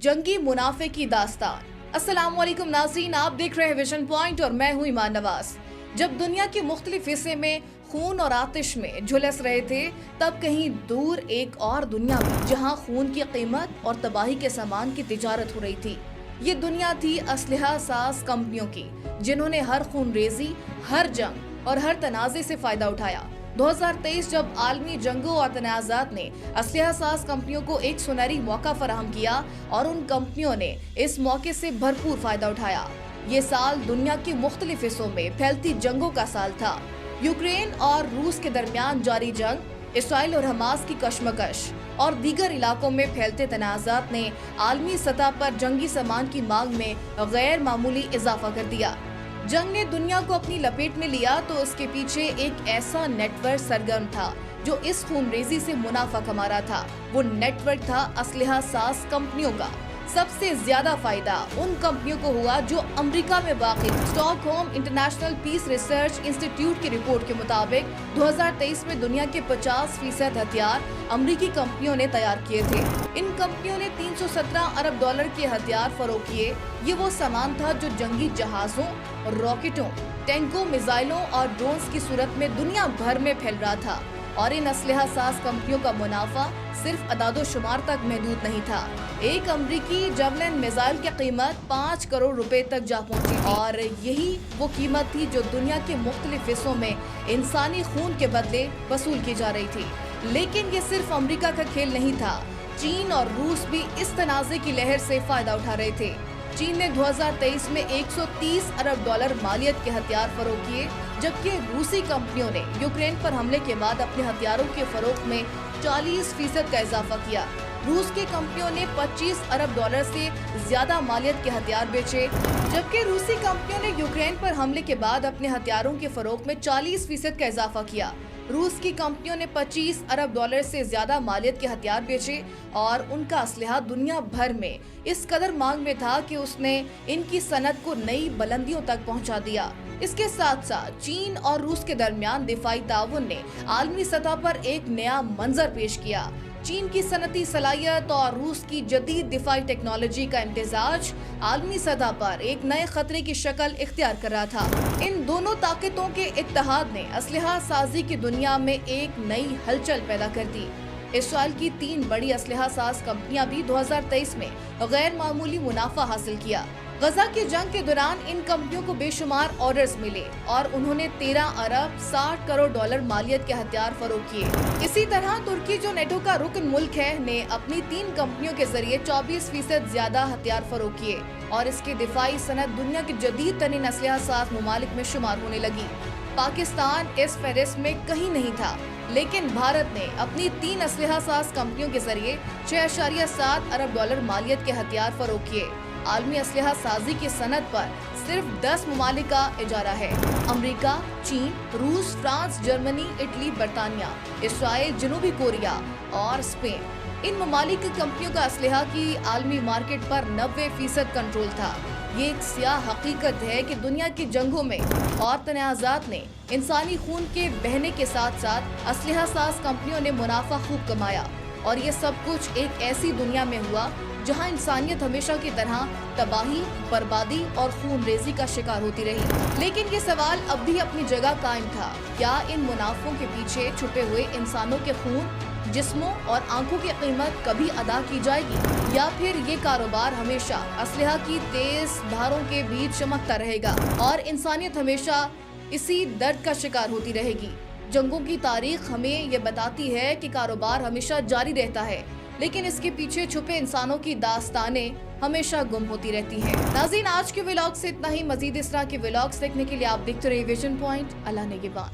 जंगी मुनाफे की दास्तान। अस्सलाम वालेकुम नाज़रीन, आप देख रहे हैं विजन पॉइंट और मैं हूं ईमान नवाज। जब दुनिया के मुख्तलिफ हिस्से में खून और आतिश में झुलस रहे थे, तब कहीं दूर एक और दुनिया में जहां खून की कीमत और तबाही के सामान की तिजारत हो रही थी। ये दुनिया थी असलहा साज कंपनियों की, जिन्होंने हर खून रेजी, हर जंग और हर तनाज़े से फायदा उठाया। 2023 जब आलमी जंगों और तनाज़ात ने असलहा साज कंपनियों को एक सुनहरी मौका फराहम किया और उन कंपनियों ने इस मौके से भरपूर फायदा उठाया। ये साल दुनिया के मुख्तलिफ हिस्सों में फैलती जंगों का साल था। यूक्रेन और रूस के दरमियान जारी जंग, इसराइल और हमास की कशमकश और दीगर इलाकों में फैलते तनाज़ात ने आलमी सतह पर जंगी सामान की मांग में गैर मामूली इजाफा कर दिया। जंग ने दुनिया को अपनी लपेट में लिया तो उसके पीछे एक ऐसा नेटवर्क सरगर्म था जो इस खूनरेजी से मुनाफा कमा रहा था। वो नेटवर्क था असलहा साज कंपनियों का। सबसे ज्यादा फायदा उन कंपनियों को हुआ जो अमेरिका में वाक़ई। Stockholm International Peace Research Institute की रिपोर्ट के मुताबिक 2023 में दुनिया के 50% हथियार अमेरिकी कंपनियों ने तैयार किए थे। इन कंपनियों ने 317 अरब डॉलर के हथियार फरोख्त किए। ये वो सामान था जो जंगी जहाजों, रॉकेटों, टैंकों, मिसाइलों और ड्रोन्स की सूरत में दुनिया भर में फैल रहा था। और इन असलहा साज कंपनियों का मुनाफा सिर्फ अदादो शुमार तक महदूद नहीं था। एक अमरीकी जवलिन मिसाइल की कीमत 5 करोड़ रुपए तक जा पहुंची और यही वो कीमत थी जो दुनिया के मुख्तलिफ हिस्सों में इंसानी खून के बदले वसूल की जा रही थी। लेकिन ये सिर्फ अमरीका का खेल नहीं था। चीन और रूस भी इस तनाज़े की लहर से फायदा उठा रहे थे। चीन ने 2023 में 130 अरब डॉलर मालियत के हथियार फरोख्त किए, जबकि रूसी कंपनियों ने यूक्रेन पर हमले के बाद अपने हथियारों के फरोख्त में 40% का इजाफा किया। रूस की कंपनियों ने 25 अरब डॉलर से ज्यादा मालियत के हथियार बेचे, जबकि रूसी कंपनियों ने यूक्रेन पर हमले के बाद अपने हथियारों के फरोख्त में 40% का इजाफा किया। रूस की कंपनियों ने 25 अरब डॉलर से ज्यादा मालियत के हथियार बेचे और उनका असलहा दुनिया भर में इस कदर मांग में था कि उसने इनकी सनत को नई बुलंदियों तक पहुंचा दिया। इसके साथ साथ चीन और रूस के दरमियान दिफाई ताउन ने आलमी सतह पर एक नया मंजर पेश किया। चीन की सनती सलाहियत और रूस की जदीद दिफाई टेक्नोलॉजी का इम्तिजाज आलमी सतह पर एक नए खतरे की शक्ल इख्तियार कर रहा था। इन दोनों ताकतों के इत्तेहाद ने असलहा साजी की दुनिया में एक नई हलचल पैदा कर दी। इसराइल की 3 बड़ी असलहा साज कंपनियां भी 2023 में गैर मामूली मुनाफा हासिल किया। गजा की जंग के दौरान इन कंपनियों को बेशुमार ऑर्डर्स मिले और उन्होंने 13 अरब 60 करोड़ डॉलर मालियत के हथियार फरोख्त किए। इसी तरह तुर्की, जो नेटो का रुकन मुल्क है, ने अपनी 3 कंपनियों के जरिए 24% ज्यादा हथियार फरोख्त किए और इसकी दिफाई सनत दुनिया के जदीद तरीन असलहा साज ममालिक में शुमार होने लगी। पाकिस्तान इस फहरिस्त में कहीं नहीं था, लेकिन भारत ने अपनी 3 असलहा साज कंपनियों के जरिए 6.7 अरब डॉलर मालियत के हथियार फरोख्त किए। आलमी असलहा साजी की सनत पर सिर्फ 10 ममालिक का इजारा है। अमेरिका, चीन, रूस, फ्रांस, जर्मनी, इटली, बरतानिया, इसराइल, जनूबी कोरिया और स्पेन। इन ममालिक की कंपनियों का असलहा की आलमी मार्केट पर 90% कंट्रोल था। ये एक सियाह हकीकत है कि दुनिया की जंगों में और तनाज़ात ने इंसानी खून के बहने के साथ साथ असलहा साज कंपनियों ने मुनाफा खूब कमाया और ये सब कुछ एक ऐसी दुनिया में हुआ जहां इंसानियत हमेशा की तरह तबाही, बर्बादी और खून रेजी का शिकार होती रही। लेकिन ये सवाल अब भी अपनी जगह कायम था। क्या इन मुनाफों के पीछे छुपे हुए इंसानों के खून, जिस्मों और आंखों की कीमत कभी अदा की जाएगी, या फिर ये कारोबार हमेशा असलहा की तेज धारों के बीच चमकता रहेगा और इंसानियत हमेशा इसी दर्द का शिकार होती रहेगी। जंगों की तारीख हमें ये बताती है कि कारोबार हमेशा जारी रहता है, लेकिन इसके पीछे छुपे इंसानों की दास्तानें हमेशा गुम होती रहती हैं। नाज़रीन, आज के व्लॉग से इतना ही। मजीद इस तरह के व्लॉग्स देखने के लिए आप देखते रहिए विजन पॉइंट। अल्लाह निगहबान।